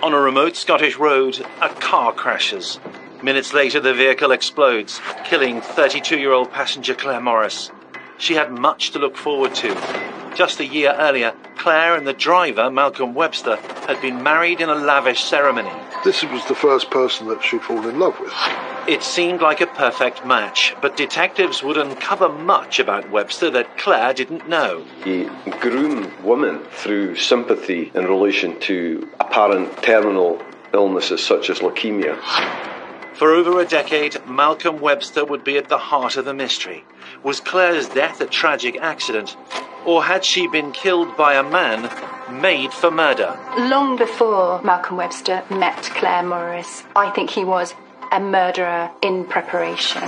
On a remote Scottish road, a car crashes. Minutes later, the vehicle explodes, killing 32-year-old passenger Claire Morris. She had much to look forward to. Just a year earlier, Claire and the driver, Malcolm Webster, had been married in a lavish ceremony. This was the first person that she'd fallen in love with. It seemed like a perfect match, but detectives would uncover much about Webster that Claire didn't know. He groomed women through sympathy in relation to apparent terminal illnesses such as leukemia. For over a decade, Malcolm Webster would be at the heart of the mystery. Was Claire's death a tragic accident, or had she been killed by a man made for murder? Long before Malcolm Webster met Claire Morris, I think he was a murderer in preparation.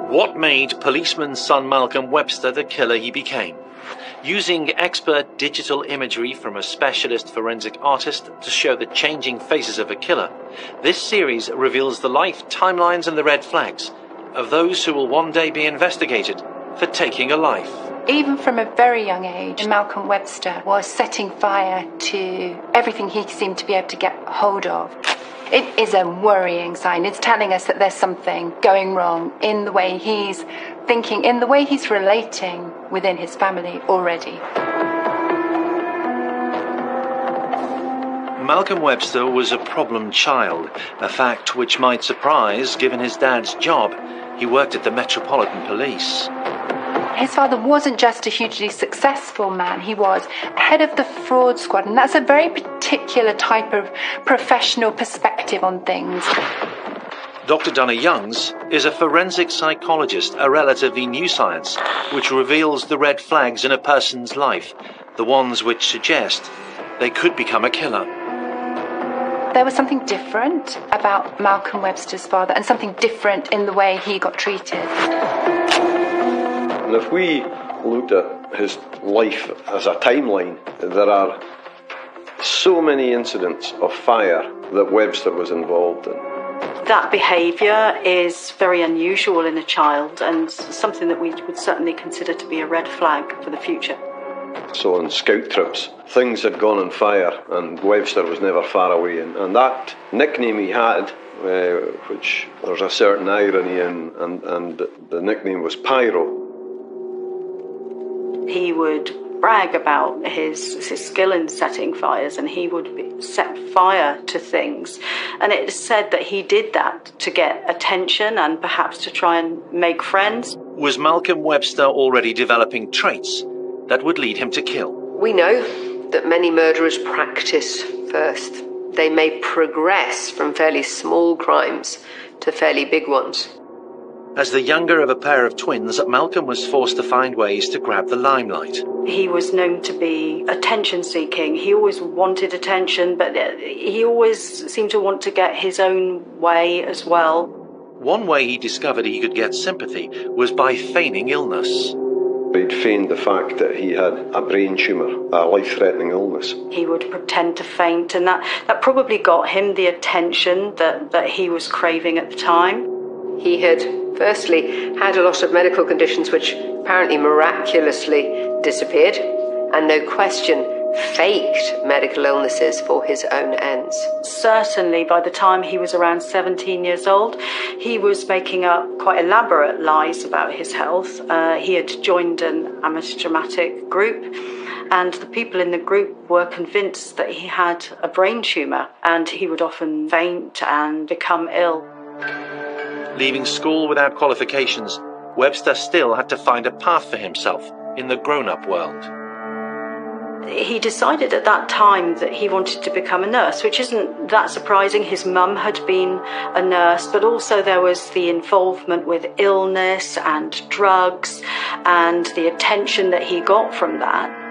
What made policeman's son Malcolm Webster the killer he became? Using expert digital imagery from a specialist forensic artist to show the changing faces of a killer, this series reveals the life, timelines and the red flags of those who will one day be investigated for taking a life. Even from a very young age, Malcolm Webster was setting fire to everything he seemed to be able to get hold of. It is a worrying sign. It's telling us that there's something going wrong in the way he's thinking, in the way he's relating within his family already. Malcolm Webster was a problem child, a fact which might surprise given his dad's job. He worked at the Metropolitan Police. His father wasn't just a hugely successful man, he was head of the fraud squad, and that's a very particular type of professional perspective on things. Dr. Donna Youngs is a forensic psychologist, a relatively new science, which reveals the red flags in a person's life, the ones which suggest they could become a killer. There was something different about Malcolm Webster's father, and something different in the way he got treated. And if we looked at his life as a timeline, there are so many incidents of fire that Webster was involved in. That behaviour is very unusual in a child and something that we would certainly consider to be a red flag for the future. So on scout trips, things had gone on fire and Webster was never far away. And that nickname he had, which there's a certain irony in, and the nickname was Pyro. He would brag about his skill in setting fires, and he would set fire to things. And it is said that he did that to get attention and perhaps to try and make friends. Was Malcolm Webster already developing traits that would lead him to kill? We know that many murderers practice first. They may progress from fairly small crimes to fairly big ones. As the younger of a pair of twins, Malcolm was forced to find ways to grab the limelight. He was known to be attention-seeking. He always wanted attention, but he always seemed to want to get his own way as well. One way he discovered he could get sympathy was by feigning illness. He'd feigned the fact that he had a brain tumour, a life-threatening illness. He would pretend to faint, and that probably got him the attention that he was craving at the time. He had firstly had a lot of medical conditions which apparently miraculously disappeared, and no question faked medical illnesses for his own ends. Certainly by the time he was around 17 years old, he was making up quite elaborate lies about his health. He had joined an amateur dramatic group, and the people in the group were convinced that he had a brain tumour, and he would often faint and become ill. Leaving school without qualifications, Webster still had to find a path for himself in the grown-up world. He decided at that time that he wanted to become a nurse, which isn't that surprising. His mum had been a nurse, but also there was the involvement with illness and drugs and the attention that he got from that.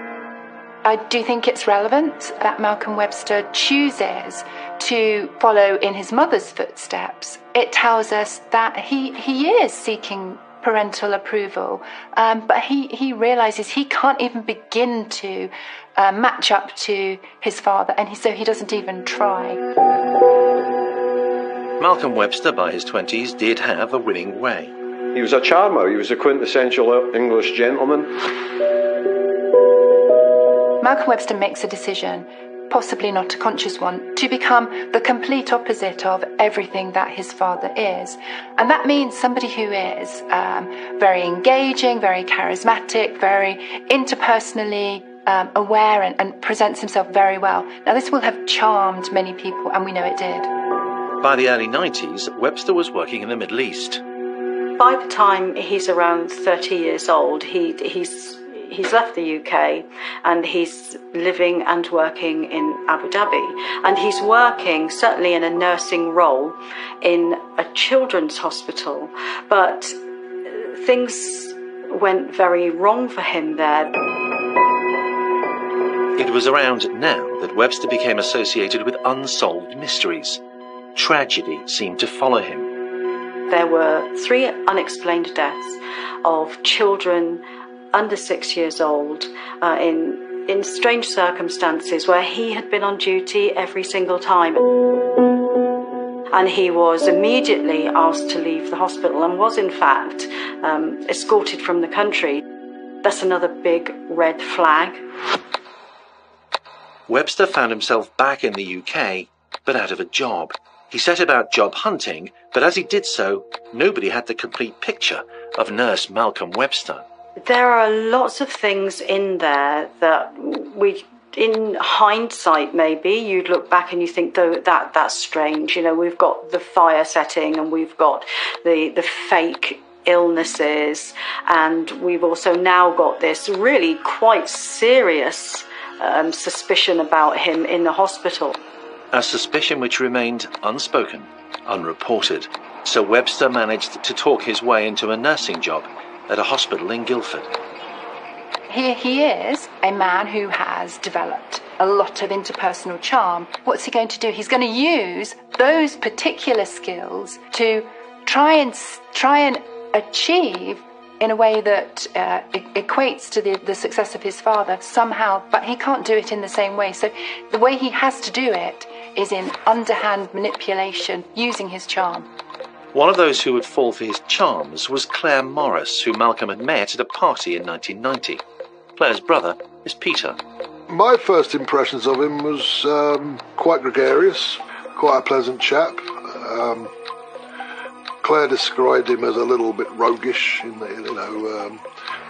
I do think it's relevant that Malcolm Webster chooses to follow in his mother's footsteps. It tells us that he is seeking parental approval, but he realises he can't even begin to match up to his father, and so he doesn't even try. Malcolm Webster, by his 20s, did have a winning way. He was a charmer. He was a quintessential English gentleman. Malcolm Webster makes a decision, possibly not a conscious one, to become the complete opposite of everything that his father is. And that means somebody who is very engaging, very charismatic, very interpersonally aware and presents himself very well. Now, this will have charmed many people, and we know it did. By the early 90s, Webster was working in the Middle East. By the time he's around 30 years old, he's left the UK and he's living and working in Abu Dhabi. And he's working, certainly in a nursing role, in a children's hospital. But things went very wrong for him there. It was around now that Webster became associated with unsolved mysteries. Tragedy seemed to follow him. There were 3 unexplained deaths of children under 6 years old in strange circumstances where he had been on duty every single time. And he was immediately asked to leave the hospital and was in fact escorted from the country. That's another big red flag. Webster found himself back in the UK, but out of a job. He set about job hunting, but as he did so, nobody had the complete picture of nurse Malcolm Webster. There are lots of things in there that in hindsight, maybe you'd look back and you think, though, that's strange. You know, we've got the fire setting and we've got the fake illnesses, and we've also now got this really quite serious suspicion about him in the hospital. A suspicion which remained unspoken, unreported. So Webster managed to talk his way into a nursing job at a hospital in Guildford. Here he is, a man who has developed a lot of interpersonal charm. What's he going to do? He's going to use those particular skills to try and achieve in a way that equates to the success of his father somehow, but he can't do it in the same way. So the way he has to do it is in underhand manipulation, using his charm. One of those who would fall for his charms was Claire Morris, who Malcolm had met at a party in 1990. Claire's brother is Peter. My first impressions of him was quite gregarious, quite a pleasant chap. Claire described him as a little bit roguish,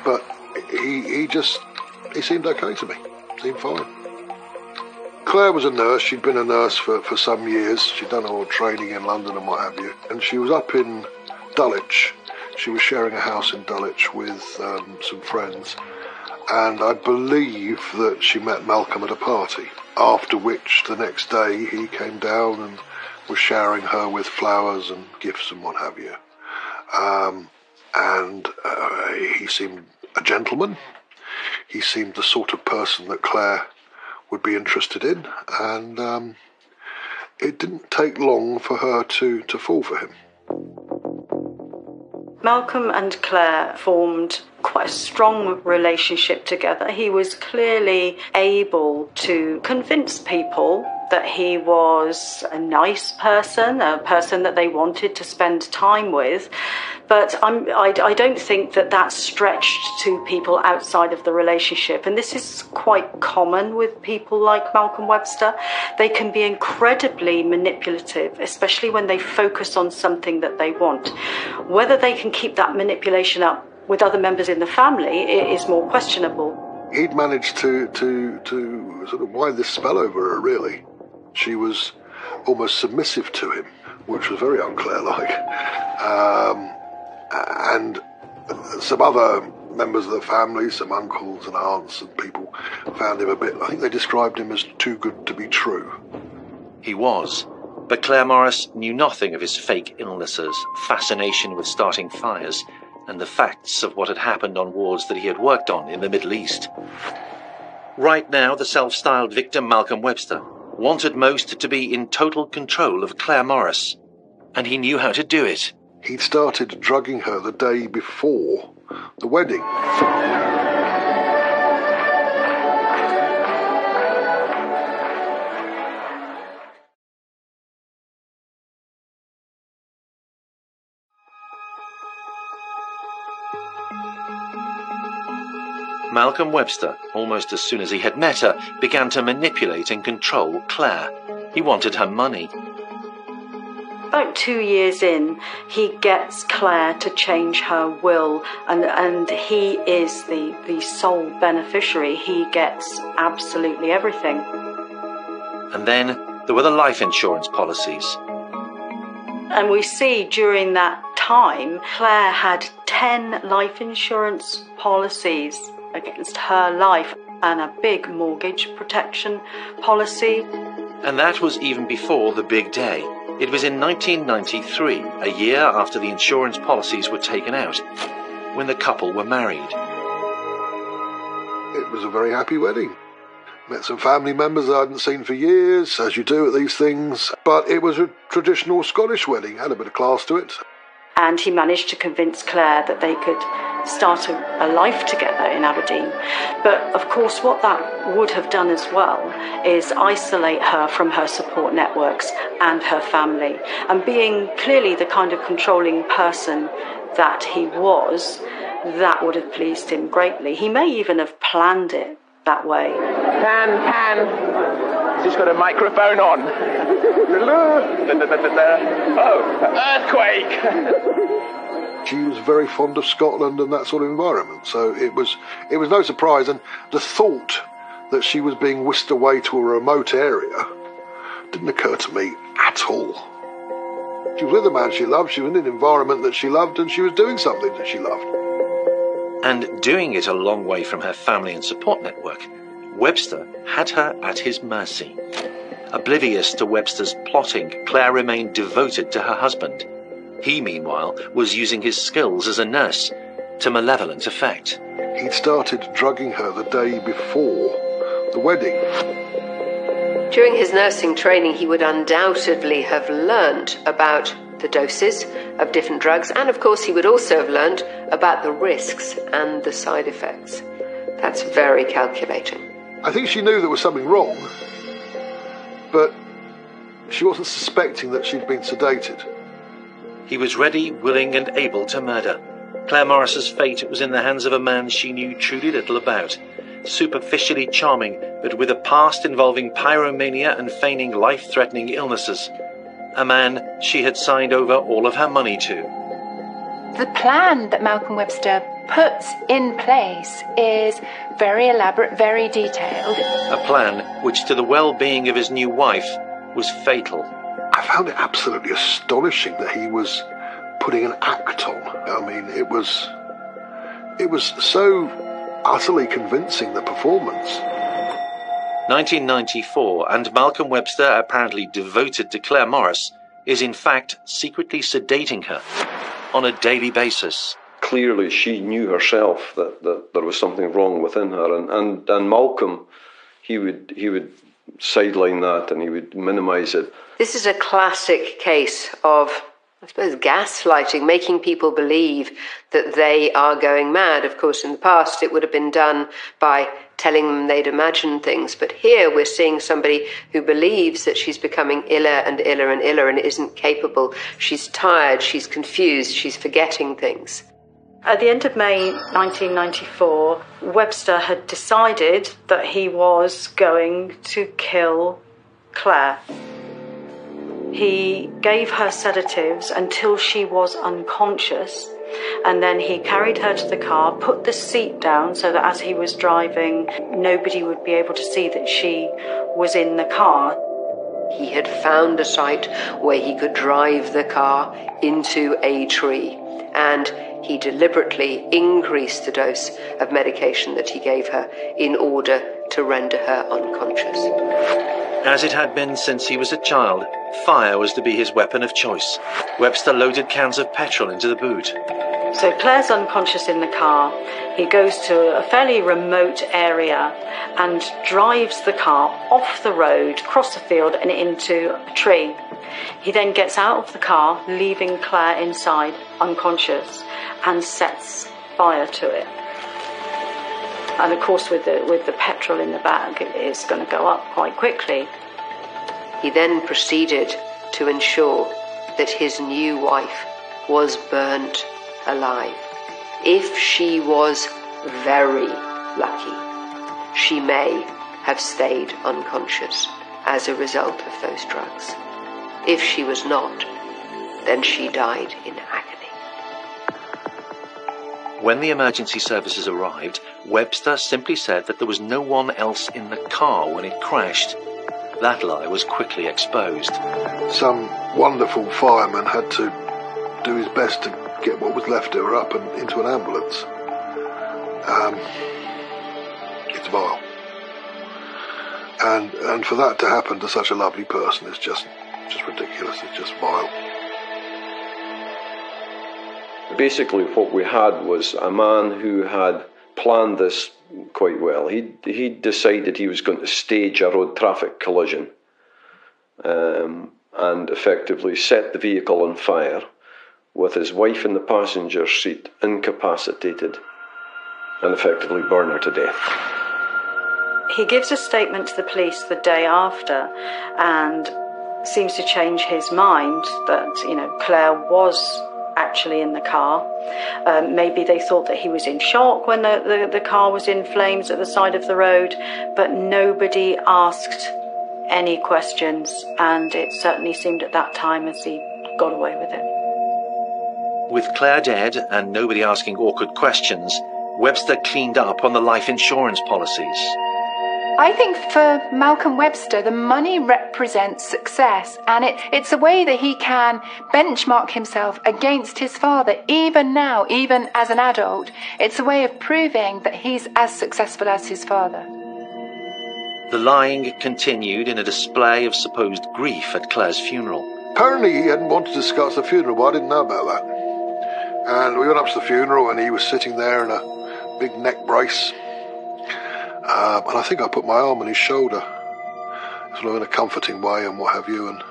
but he seemed okay to me. Seemed fine. Claire was a nurse. She'd been a nurse for some years. She'd done all training in London and what have you. And she was up in Dulwich. She was sharing a house in Dulwich with some friends. And I believe that she met Malcolm at a party, after which the next day he came down and was showering her with flowers and gifts and what have you. He seemed a gentleman. He seemed the sort of person that Claire would be interested in, and it didn't take long for her to fall for him. Malcolm and Claire formed quite a strong relationship together. He was clearly able to convince people that he was a nice person, a person that they wanted to spend time with. But I don't think that stretched to people outside of the relationship. And this is quite common with people like Malcolm Webster. They can be incredibly manipulative, especially when they focus on something that they want. Whether they can keep that manipulation up with other members in the family is more questionable. He'd managed to sort of wind this spell over her, really. She was almost submissive to him, which was very un-Claire-like. And some other members of the family, some uncles and aunts and people, found him I think they described him as too good to be true. He was, but Claire Morris knew nothing of his fake illnesses, fascination with starting fires, and the facts of what had happened on wards that he had worked on in the Middle East. Right now, the self-styled victim, Malcolm Webster, wanted most to be in total control of Claire Morris, and he knew how to do it. He'd started drugging her the day before the wedding. Malcolm Webster, almost as soon as he had met her, began to manipulate and control Claire. He wanted her money. About 2 years in, he gets Claire to change her will, and he is the sole beneficiary. He gets absolutely everything. And then there were the life insurance policies. And we see during that time, Claire had 10 life insurance policies against her life and a big mortgage protection policy. And that was even before the big day. It was in 1993, a year after the insurance policies were taken out, when the couple were married. It was a very happy wedding. Met some family members I hadn't seen for years, as you do at these things. But it was a traditional Scottish wedding, had a bit of class to it. And he managed to convince Claire that they could start a life together in Aberdeen. But of course what that would have done as well is isolate her from her support networks and her family. And being clearly the kind of controlling person that he was, that would have pleased him greatly. He may even have planned it that way. Pan. Just got a microphone on. Oh, earthquake. She was very fond of Scotland and that sort of environment, so it was no surprise. And the thought that she was being whisked away to a remote area didn't occur to me at all. She was with a man she loved, she was in an environment that she loved, and she was doing something that she loved. And doing it a long way from her family and support network, Webster had her at his mercy. Oblivious to Webster's plotting, Claire remained devoted to her husband. He, meanwhile, was using his skills as a nurse to malevolent effect. He'd started drugging her the day before the wedding. During his nursing training, he would undoubtedly have learnt about the doses of different drugs, and of course he would also have learnt about the risks and the side effects. That's very calculating. I think she knew there was something wrong, but she wasn't suspecting that she'd been sedated. He was ready, willing and able to murder. Claire Morris's fate was in the hands of a man she knew truly little about. Superficially charming, but with a past involving pyromania and feigning life-threatening illnesses. A man she had signed over all of her money to. The plan that Malcolm Webster puts in place is very elaborate, very detailed. A plan which, to the well-being of his new wife, was fatal. I found it absolutely astonishing that he was putting an act on. I mean, it was so utterly convincing, the performance. 1994, and Malcolm Webster, apparently devoted to Claire Morris, is in fact secretly sedating her on a daily basis. Clearly she knew herself that there was something wrong within her, and Malcolm, he would sideline that and he would minimise it. This is a classic case of, I suppose, gaslighting, making people believe that they are going mad. Of course, in the past, it would have been done by telling them they'd imagined things. But here we're seeing somebody who believes that she's becoming iller and iller and iller and isn't capable. She's tired, she's confused, she's forgetting things. At the end of May 1994, Webster had decided that he was going to kill Claire. He gave her sedatives until she was unconscious, and then he carried her to the car, put the seat down so that as he was driving, nobody would be able to see that she was in the car. He had found a site where he could drive the car into a tree, and he deliberately increased the dose of medication that he gave her in order to render her unconscious. As it had been since he was a child, fire was to be his weapon of choice. Webster loaded cans of petrol into the boot. So Claire's unconscious in the car. He goes to a fairly remote area and drives the car off the road, across the field and into a tree. He then gets out of the car, leaving Claire inside, unconscious, and sets fire to it. And of course, with the petrol in the bag, it's going to go up quite quickly. He then proceeded to ensure that his new wife was burnt alive. If she was very lucky, she may have stayed unconscious as a result of those drugs. If she was not, then she died in agony. When the emergency services arrived, Webster simply said that there was no one else in the car when it crashed. That lie was quickly exposed. Some wonderful fireman had to do his best to get what was left of her up and into an ambulance. It's vile. And for that to happen to such a lovely person is just ridiculous. It's just vile. Basically, what we had was a man who had planned this quite well. He decided he was going to stage a road traffic collision and effectively set the vehicle on fire with his wife in the passenger seat incapacitated and effectively burn her to death. He gives a statement to the police the day after and seems to change his mind that, Claire was actually in the car. Maybe they thought that he was in shock when the car was in flames at the side of the road, but nobody asked any questions, and it certainly seemed at that time as he got away with it. With Claire dead and nobody asking awkward questions, Webster cleaned up on the life insurance policies. I think for Malcolm Webster, the money represents success, and it's a way that he can benchmark himself against his father, even now, even as an adult. It's a way of proving that he's as successful as his father. The lying continued in a display of supposed grief at Claire's funeral. Apparently he hadn't wanted to discuss the funeral, but I didn't know about that. And we went up to the funeral and he was sitting there in a big neck brace. And I think I put my arm on his shoulder, sort of in a comforting way and what have you, and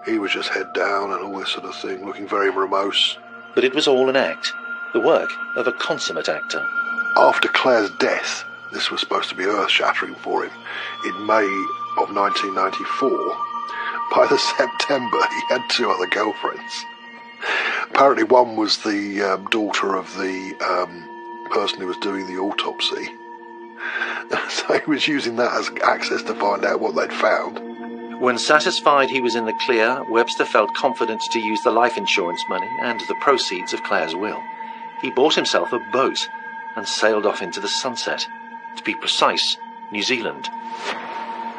he was just head down and all this sort of thing, looking very morose. But it was all an act, the work of a consummate actor. After Claire's death, this was supposed to be earth-shattering for him. In May of 1994, by the September, he had 2 other girlfriends. Apparently one was the daughter of the person who was doing the autopsy. So he was using that as access to find out what they'd found. When satisfied he was in the clear, Webster felt confident to use the life insurance money and the proceeds of Claire's will. He bought himself a boat and sailed off into the sunset. To be precise, New Zealand.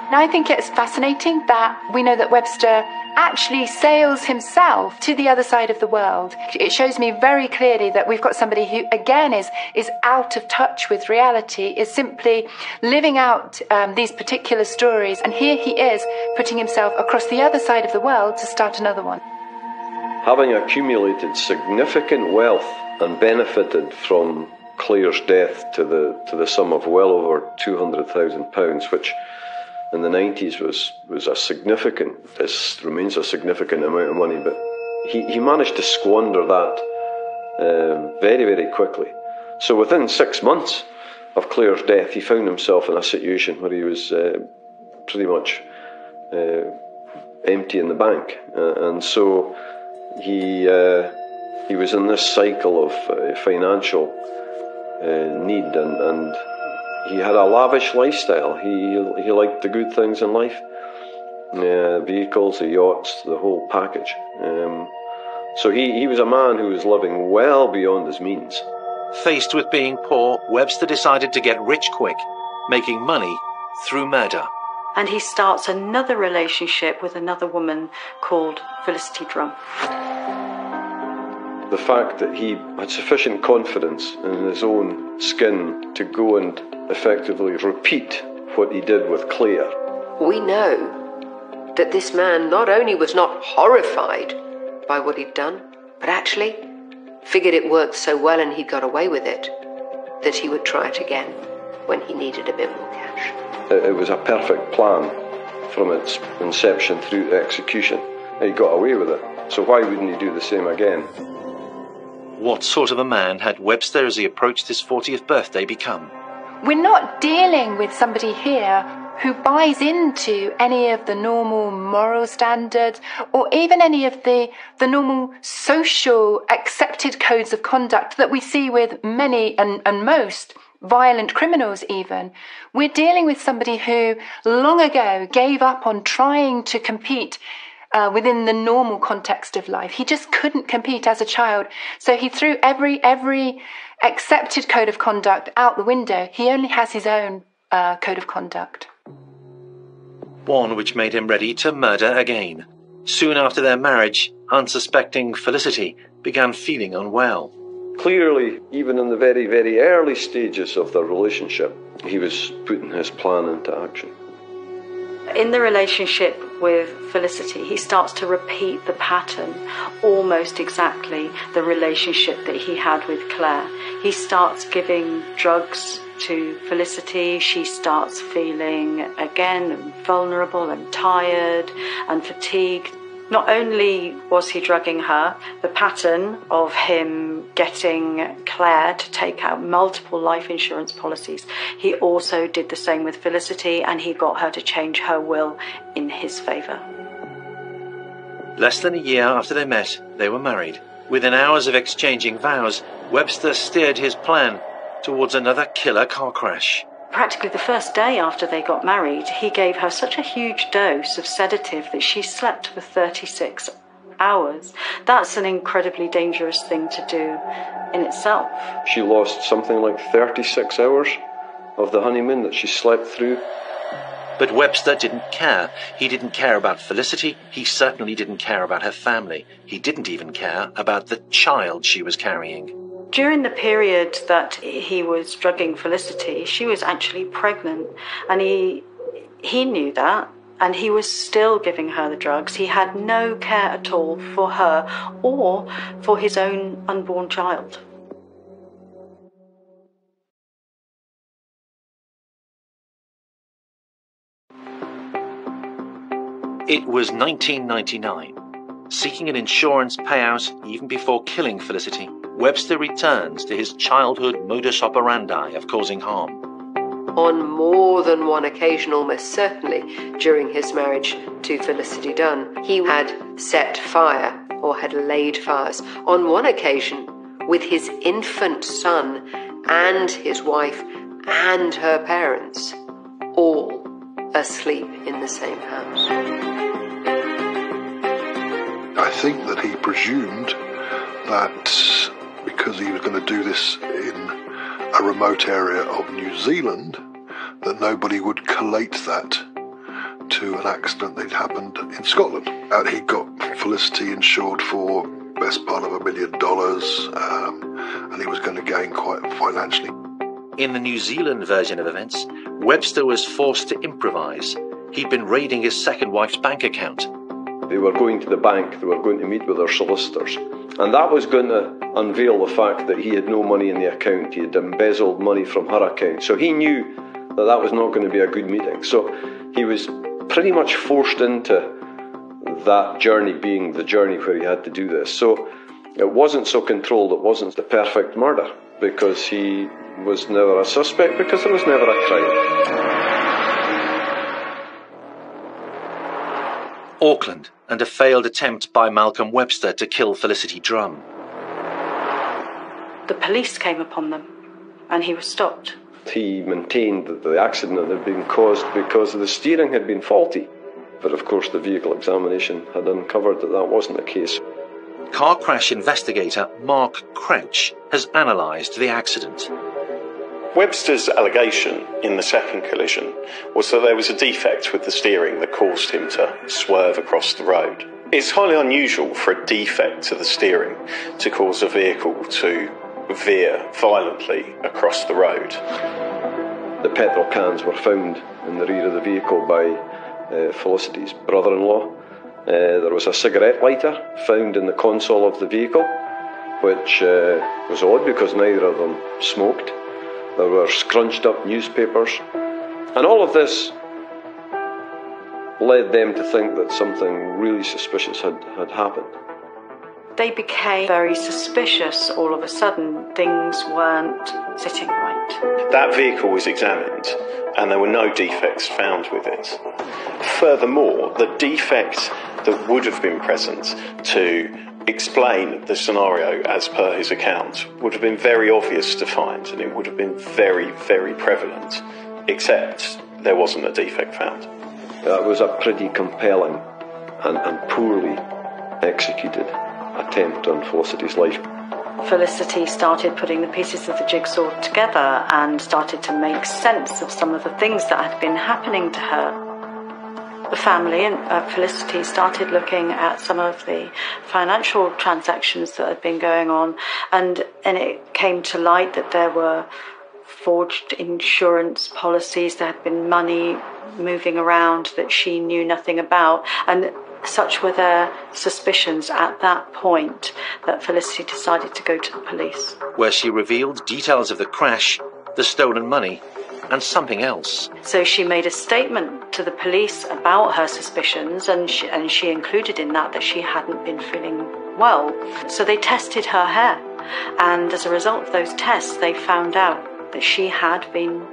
And I think it's fascinating that we know that Webster actually sails himself to the other side of the world. It shows me very clearly that we've got somebody who, again, is out of touch with reality, is simply living out these particular stories. And here he is putting himself across the other side of the world to start another one. Having accumulated significant wealth and benefited from Claire's death to the sum of well over £200,000, which in the 90s was a significant, this remains a significant amount of money, but he managed to squander that very, very quickly. So within 6 months of Claire's death, he found himself in a situation where he was pretty much empty in the bank, and so he was in this cycle of financial need, and he had a lavish lifestyle. He liked the good things in life, vehicles, the yachts, the whole package. So he was a man who was living well beyond his means. Faced with being poor, Webster decided to get rich quick, making money through murder. And he starts another relationship with another woman called Felicity Drum. The fact that he had sufficient confidence in his own skin to go and effectively repeat what he did with Claire. We know that this man not only was not horrified by what he'd done, but actually figured it worked so well and he'd got away with it that he would try it again when he needed a bit more cash. It was a perfect plan from its inception through to execution. He got away with it, so why wouldn't he do the same again? What sort of a man had Webster, as he approached his 40th birthday, become? We're not dealing with somebody here who buys into any of the normal moral standards or even any of the normal social accepted codes of conduct that we see with many and most violent criminals even. We're dealing with somebody who long ago gave up on trying to compete within the normal context of life. He just couldn't compete as a child. So he threw every accepted code of conduct out the window. He only has his own code of conduct. One which made him ready to murder again. Soon after their marriage, unsuspecting Felicity began feeling unwell. Clearly, even in the very, very early stages of their relationship, he was putting his plan into action. In the relationship with Felicity, he starts to repeat the pattern, almost exactly the relationship that he had with Claire. He starts giving drugs to Felicity. She starts feeling again vulnerable and tired and fatigued. Not only was he drugging her, the pattern of him getting Claire to take out multiple life insurance policies, he also did the same with Felicity, and he got her to change her will in his favour. Less than a year after they met, they were married. Within hours of exchanging vows, Webster steered his plan towards another killer car crash. Practically the first day after they got married, he gave her such a huge dose of sedative that she slept for 36 hours. That's an incredibly dangerous thing to do in itself. She lost something like 36 hours of the honeymoon that she slept through. But Webster didn't care. He didn't care about Felicity. He certainly didn't care about her family. He didn't even care about the child she was carrying. During the period that he was drugging Felicity, she was actually pregnant, and he knew that, and he was still giving her the drugs. He had no care at all for her or for his own unborn child. It was 1999. Seeking an insurance payout even before killing Felicity, Webster returns to his childhood modus operandi of causing harm. On more than one occasion, almost certainly, during his marriage to Felicity Dunn, he had set fire or had laid fires. On one occasion, with his infant son and his wife and her parents, all asleep in the same house. I think that he presumed that because he was going to do this in a remote area of New Zealand, that nobody would collate that to an accident that happened in Scotland. And he got Felicity insured for best part of $1 million, and he was going to gain quite financially. In the New Zealand version of events, Webster was forced to improvise. He'd been raiding his second wife's bank account. They were going to the bank, they were going to meet with their solicitors. And that was going to unveil the fact that he had no money in the account. He had embezzled money from her account. So he knew that that was not going to be a good meeting. So he was pretty much forced into that journey being the journey where he had to do this. So it wasn't so controlled, it wasn't the perfect murder, because he was never a suspect, because there was never a crime. Auckland, and a failed attempt by Malcolm Webster to kill Felicity Drum. The police came upon them, and he was stopped. He maintained that the accident had been caused because the steering had been faulty. But of course the vehicle examination had uncovered that that wasn't the case. Car crash investigator Mark Crouch has analysed the accident. Webster's allegation in the second collision was that there was a defect with the steering that caused him to swerve across the road. It's highly unusual for a defect to the steering to cause a vehicle to veer violently across the road. The petrol cans were found in the rear of the vehicle by Felicity's brother-in-law. There was a cigarette lighter found in the console of the vehicle. which was odd because neither of them smoked. There were scrunched up newspapers, and all of this led them to think that something really suspicious had happened. They became very suspicious all of a sudden. Things weren't sitting right. That vehicle was examined and there were no defects found with it. Furthermore, the defect that would have been present to explain the scenario as per his account would have been very obvious to find, and it would have been very, very prevalent, except there wasn't a defect found. That was a pretty compelling and poorly executed attempt on Felicity's life. Felicity started putting the pieces of the jigsaw together and started to make sense of some of the things that had been happening to her. The family and Felicity started looking at some of the financial transactions that had been going on, and it came to light that there were forged insurance policies. There had been money moving around that she knew nothing about, and such were their suspicions at that point that Felicity decided to go to the police, where she revealed details of the crash, the stolen money, and something else. So she made a statement to the police about her suspicions, and she included in that she hadn't been feeling well. So they tested her hair, and as a result of those tests, they found out that she had been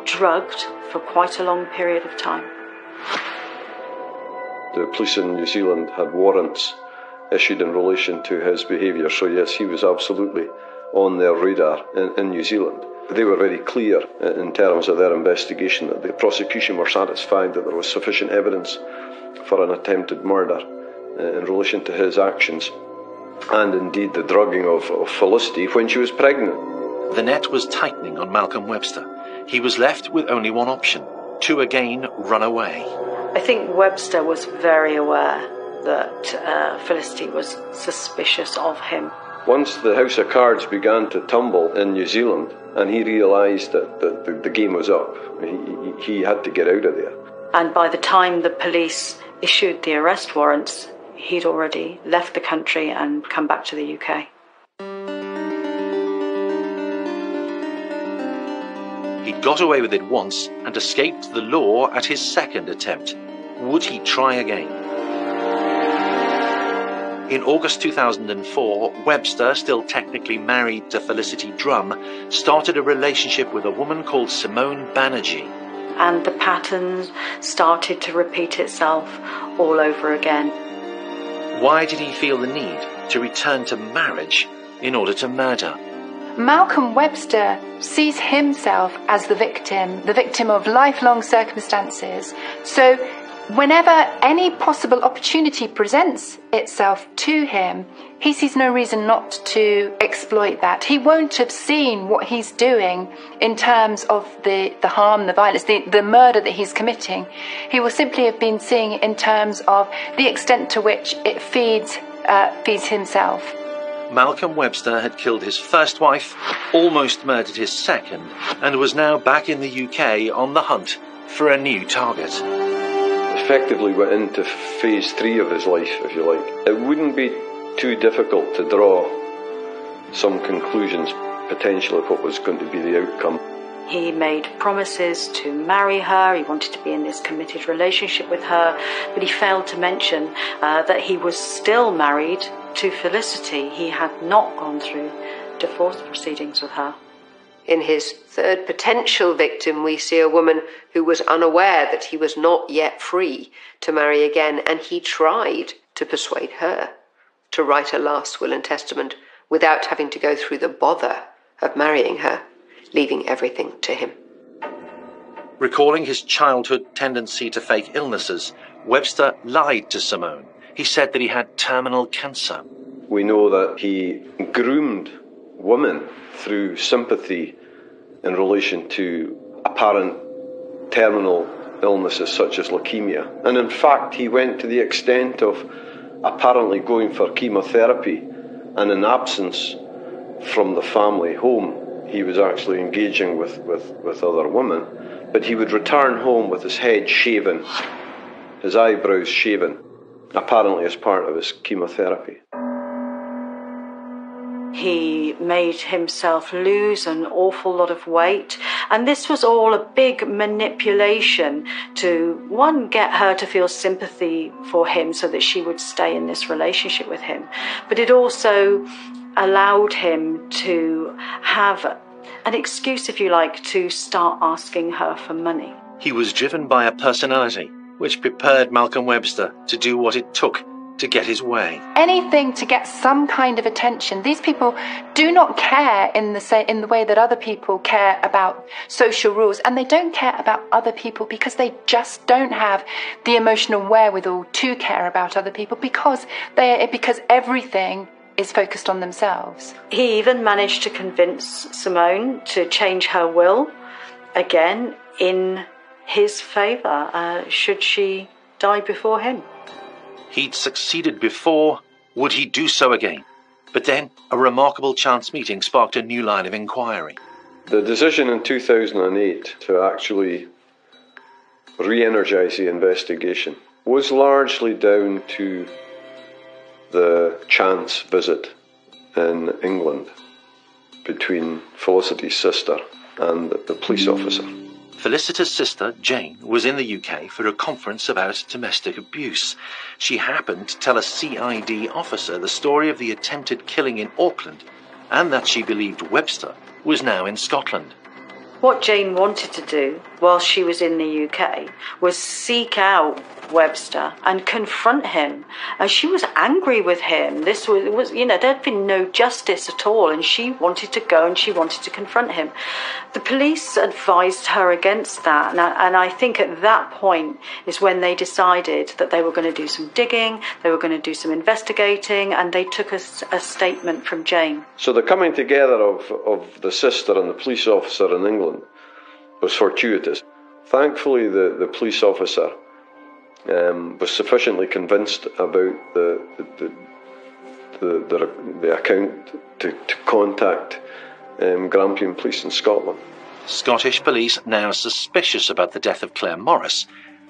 drugged for quite a long period of time. The police in New Zealand had warrants issued in relation to his behaviour, so yes, he was absolutely on their radar in New Zealand. They were very clear in terms of their investigation that the prosecution were satisfied that there was sufficient evidence for an attempted murder in relation to his actions, and indeed the drugging of Felicity when she was pregnant. The net was tightening on Malcolm Webster. He was left with only one option: to again run away. I think Webster was very aware that Felicity was suspicious of him. Once the house of cards began to tumble in New Zealand and he realised that the game was up, he had to get out of there. And by the time the police issued the arrest warrants, he'd already left the country and come back to the UK. He'd got away with it once and escaped the law at his second attempt. Would he try again? In August 2004, Webster, still technically married to Felicity Drum, started a relationship with a woman called Simone Banerjee. And the pattern started to repeat itself all over again. Why did he feel the need to return to marriage in order to murder? Malcolm Webster sees himself as the victim of lifelong circumstances. So whenever any possible opportunity presents itself to him, he sees no reason not to exploit that. He won't have seen what he's doing in terms of the harm, the violence, the murder that he's committing. He will simply have been seeing it in terms of the extent to which it feeds himself. Malcolm Webster had killed his first wife, almost murdered his second, and was now back in the UK on the hunt for a new target. Effectively went into phase 3 of his life, if you like. It wouldn't be too difficult to draw some conclusions, potentially, of what was going to be the outcome. He made promises to marry her, he wanted to be in this committed relationship with her, but he failed to mention that he was still married to Felicity. He had not gone through divorce proceedings with her. In his third potential victim, we see a woman who was unaware that he was not yet free to marry again, and he tried to persuade her to write a last will and testament without having to go through the bother of marrying her, leaving everything to him. Recalling his childhood tendency to fake illnesses, Webster lied to Simone. He said that he had terminal cancer. We know that he groomed women through sympathy in relation to apparent terminal illnesses such as leukemia. And in fact, he went to the extent of apparently going for chemotherapy, and in absence from the family home, he was actually engaging with other women. But he would return home with his head shaven, his eyebrows shaven, apparently as part of his chemotherapy. He made himself lose an awful lot of weight. And this was all a big manipulation to, one, get her to feel sympathy for him so that she would stay in this relationship with him. But it also allowed him to have an excuse, if you like, to start asking her for money. He was driven by a personality which prepared Malcolm Webster to do what it took to get his way. Anything to get some kind of attention. These people do not care in the way that other people care about social rules, and they don't care about other people because they just don't have the emotional wherewithal to care about other people because everything is focused on themselves. He even managed to convince Simone to change her will, again, in his favour, should she die before him. He'd succeeded before, would he do so again? But then a remarkable chance meeting sparked a new line of inquiry. The decision in 2008 to actually re-energise the investigation was largely down to the chance visit in England between Felicity's sister and the police officer. Felicity's sister, Jane, was in the UK for a conference about domestic abuse. She happened to tell a CID officer the story of the attempted killing in Auckland and that she believed Webster was now in Scotland. What Jane wanted to do while she was in the UK was seek out Webster and confront him. And she was angry with him. This was there'd been no justice at all, and she wanted to go and she wanted to confront him. The police advised her against that, and I think at that point is when they decided that they were going to do some digging, they were going to do some investigating, and they took a statement from Jane. So the coming together of the sister and the police officer in England was fortuitous. Thankfully, the police officer was sufficiently convinced about the account to contact Grampian Police in Scotland. Scottish police, now suspicious about the death of Claire Morris,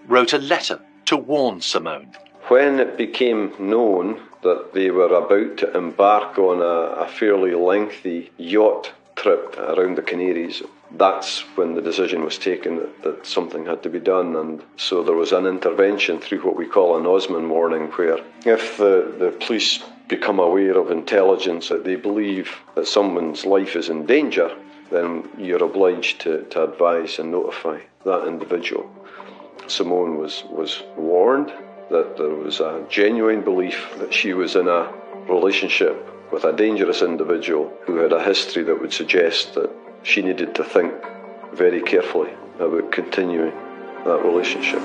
wrote a letter to warn Simone. When it became known that they were about to embark on a fairly lengthy yacht trip around the Canaries, that's when the decision was taken that something had to be done. And so there was an intervention through what we call an Osman warning, where if the police become aware of intelligence that they believe that someone's life is in danger, then you're obliged to advise and notify that individual. Simone was warned that there was a genuine belief that she was in a relationship with a dangerous individual who had a history that would suggest that she needed to think very carefully about continuing that relationship.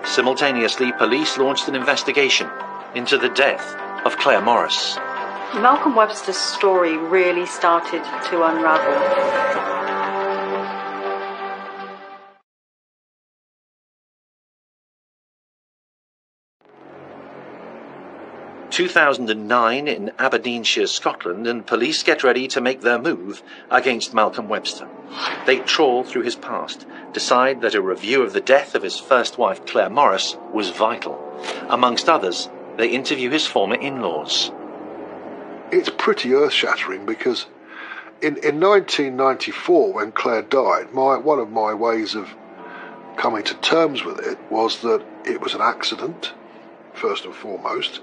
Simultaneously, police launched an investigation into the death of Claire Morris. Malcolm Webster's story really started to unravel. 2009 in Aberdeenshire, Scotland, and police get ready to make their move against Malcolm Webster. They trawl through his past, decide that a review of the death of his first wife, Claire Morris, was vital. Amongst others, they interview his former in-laws. It's pretty earth-shattering because in 1994, when Claire died, one of my ways of coming to terms with it was that it was an accident, first and foremost,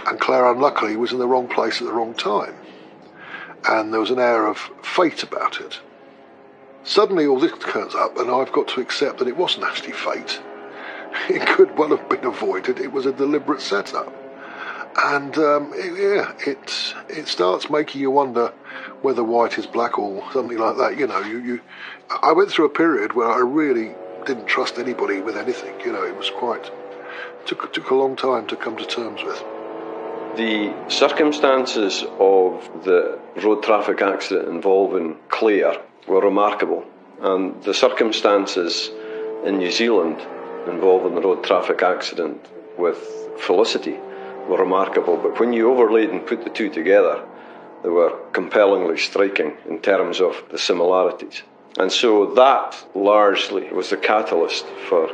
and Claire unluckily was in the wrong place at the wrong time, and there was an air of fate about it. Suddenly all this turns up, and I've got to accept that it wasn't actually fate. It could well have been avoided. It was a deliberate setup. And it starts making you wonder whether white is black or something like that. You know, I went through a period where I really didn't trust anybody with anything. You know, it was took a long time to come to terms with. The circumstances of the road traffic accident involving Claire were remarkable, and the circumstances in New Zealand involving the road traffic accident with Felicity were remarkable, but when you overlaid and put the two together, they were compellingly striking in terms of the similarities. And so that largely was the catalyst for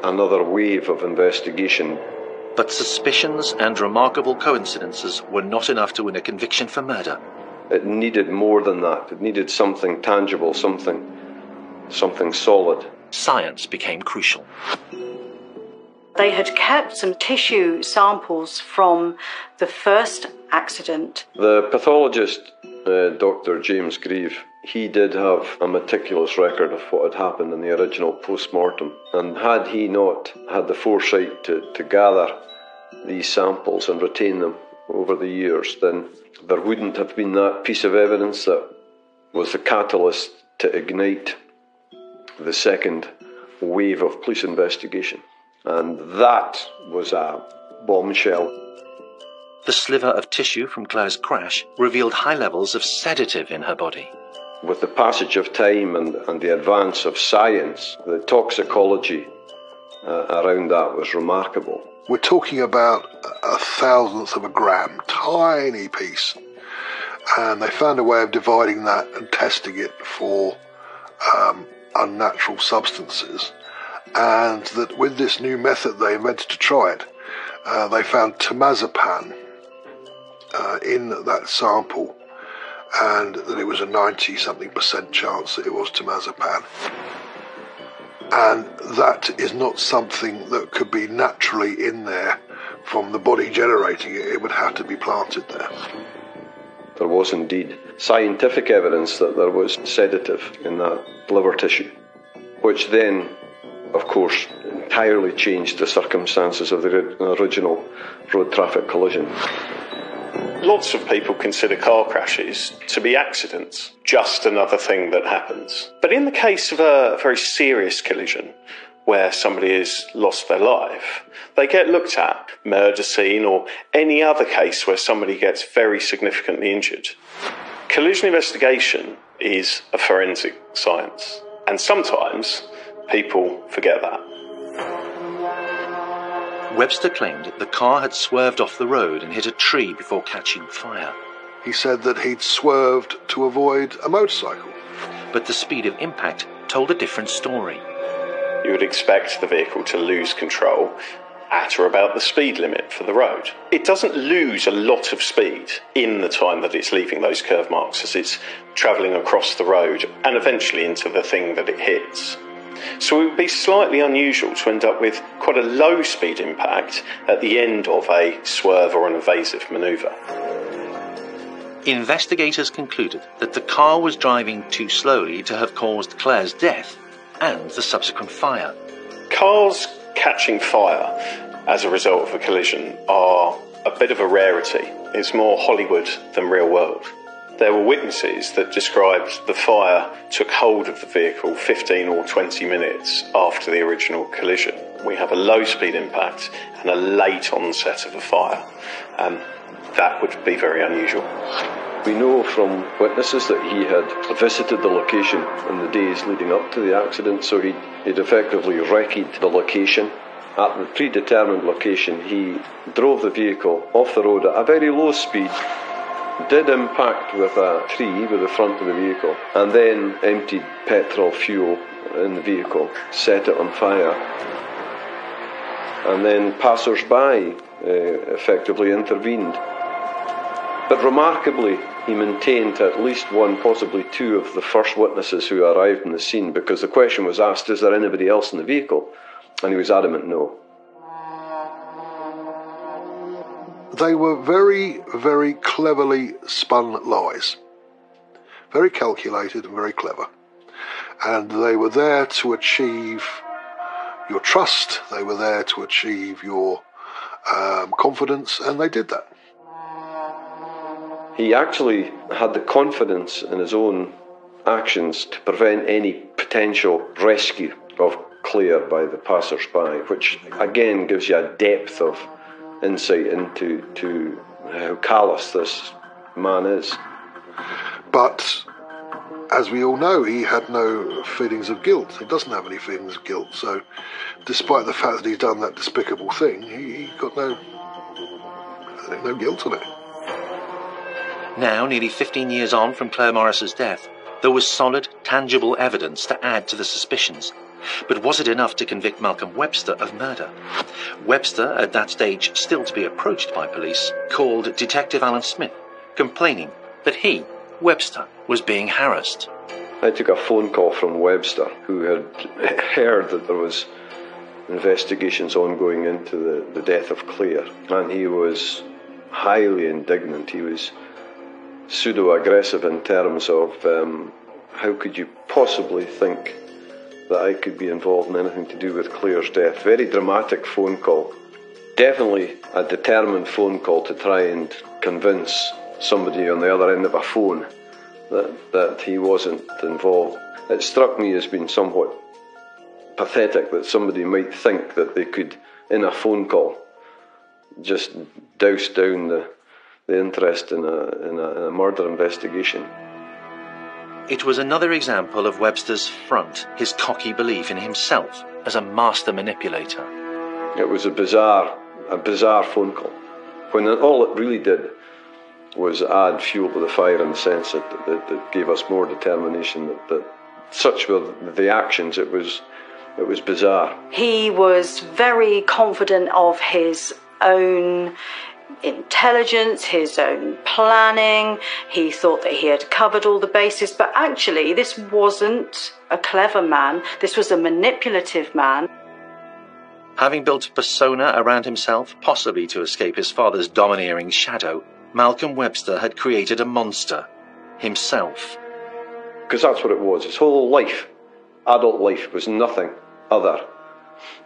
another wave of investigation But suspicions and remarkable coincidences were not enough to win a conviction for murder. It needed more than that. It needed something tangible, something solid. Science became crucial. They had kept some tissue samples from the first accident. The pathologist, Dr. James Grieve, he did have a meticulous record of what had happened in the original post-mortem. And had he not had the foresight to gather these samples and retain them over the years, then there wouldn't have been that piece of evidence that was the catalyst to ignite the second wave of police investigation. And that was a bombshell. The sliver of tissue from Claire's crash revealed high levels of sedative in her body. With the passage of time and the advance of science, the toxicology around that was remarkable. We're talking about a thousandth of a gram, tiny piece. And they found a way of dividing that and testing it for unnatural substances. And that with this new method they invented to try it, they found temazepam in that sample, and that it was a 90-something% chance that it was temazepam. And that is not something that could be naturally in there from the body generating it. It would have to be planted there. There was indeed scientific evidence that there was sedative in that liver tissue, which then, of course, entirely changed the circumstances of the original road traffic collision. Lots of people consider car crashes to be accidents, just another thing that happens. But in the case of a very serious collision, where somebody has lost their life, they get looked at, murder scene or any other case where somebody gets very significantly injured. Collision investigation is a forensic science, and sometimes people forget that. Webster claimed the car had swerved off the road and hit a tree before catching fire. He said that he'd swerved to avoid a motorcycle. But the speed of impact told a different story. You would expect the vehicle to lose control at or about the speed limit for the road. It doesn't lose a lot of speed in the time that it's leaving those curve marks as it's travelling across the road and eventually into the thing that it hits. So it would be slightly unusual to end up with quite a low speed impact at the end of a swerve or an evasive manoeuvre. Investigators concluded that the car was driving too slowly to have caused Claire's death and the subsequent fire. Cars catching fire as a result of a collision are a bit of a rarity. It's more Hollywood than real world. There were witnesses that described the fire took hold of the vehicle 15 or 20 minutes after the original collision. We have a low speed impact and a late onset of a fire. That would be very unusual. We know from witnesses that he had visited the location in the days leading up to the accident, so he'd effectively recce'd the location. At the predetermined location, he drove the vehicle off the road at a very low speed, did impact with a tree with the front of the vehicle, and then emptied petrol fuel in the vehicle, set it on fire. And then passers-by effectively intervened. But remarkably, he maintained at least one, possibly two of the first witnesses who arrived on the scene, because the question was asked, is there anybody else in the vehicle? And he was adamant no. They were very, very cleverly spun lies. Very calculated and very clever. And they were there to achieve your trust, they were there to achieve your confidence, and they did that. He actually had the confidence in his own actions to prevent any potential rescue of Claire by the passers-by, which again gives you a depth of insight into how callous this man is. But as we all know, he had no feelings of guilt. He doesn't have any feelings of guilt. So despite the fact that he's done that despicable thing, he got no guilt on it. Now, nearly 15 years on from Claire Morris's death, there was solid, tangible evidence to add to the suspicions, But was it enough to convict Malcolm Webster of murder? Webster, at that stage still to be approached by police, called Detective Alan Smith, complaining that he, Webster, was being harassed. I took a phone call from Webster, who had heard that there was investigations ongoing into the death of Claire, and he was highly indignant. He was pseudo-aggressive in terms of how could you possibly think that I could be involved in anything to do with Claire's death. Very dramatic phone call. Definitely a determined phone call to try and convince somebody on the other end of a phone that he wasn't involved. It struck me as being somewhat pathetic that somebody might think that they could, in a phone call, just douse down the interest in a murder investigation. It was another example of Webster's front, his cocky belief in himself as a master manipulator. It was a bizarre phone call, when all it really did was add fuel to the fire, in the sense that gave us more determination that such were the actions. It was bizarre. He was very confident of his own intelligence, his own planning. He thought that he had covered all the bases, but actually this wasn't a clever man. This was a manipulative man. Having built a persona around himself, possibly to escape his father's domineering shadow, Malcolm Webster had created a monster, himself. Because that's what it was. His whole life, adult life, was nothing other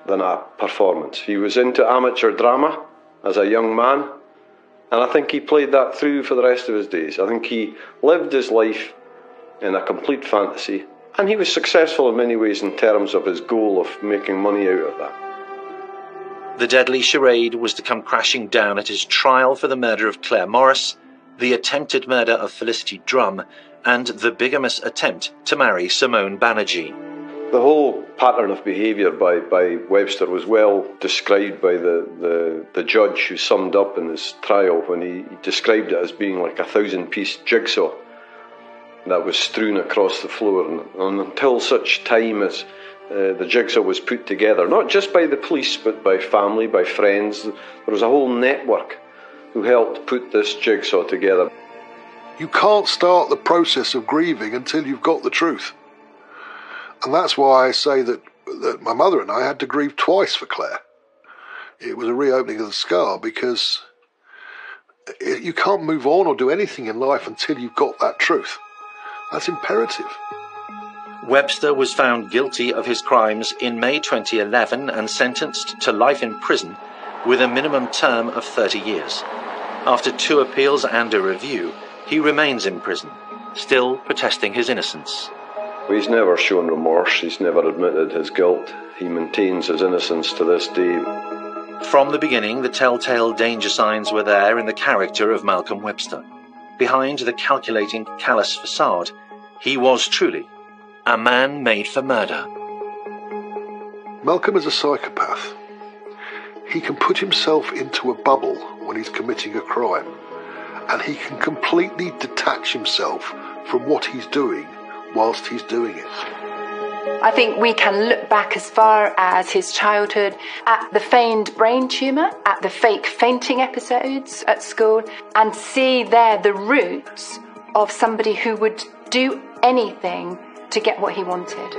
than a performance. He was into amateur drama as a young man, and I think he played that through for the rest of his days. I think he lived his life in a complete fantasy, and he was successful in many ways in terms of his goal of making money out of that. The deadly charade was to come crashing down at his trial for the murder of Claire Morris, the attempted murder of Felicity Drum, and the bigamous attempt to marry Simone Banerjee. The whole pattern of behaviour by Webster was well described by the judge who summed up in his trial when he described it as being like a 1,000-piece jigsaw that was strewn across the floor. And until such time as the jigsaw was put together, not just by the police but by family, by friends, there was a whole network who helped put this jigsaw together. You can't start the process of grieving until you've got the truth. And that's why I say that my mother and I had to grieve twice for Claire. It was a reopening of the scar, because you can't move on or do anything in life until you've got that truth. That's imperative. Webster was found guilty of his crimes in May 2011 and sentenced to life in prison with a minimum term of 30 years. After 2 appeals and a review, he remains in prison, still protesting his innocence. He's never shown remorse, he's never admitted his guilt. He maintains his innocence to this day. From the beginning, the telltale danger signs were there in the character of Malcolm Webster. Behind the calculating, callous facade, he was truly a man made for murder. Malcolm is a psychopath. He can put himself into a bubble when he's committing a crime, and he can completely detach himself from what he's doing whilst he's doing it. I think we can look back as far as his childhood at the feigned brain tumour, at the fake fainting episodes at school, and see there the roots of somebody who would do anything to get what he wanted.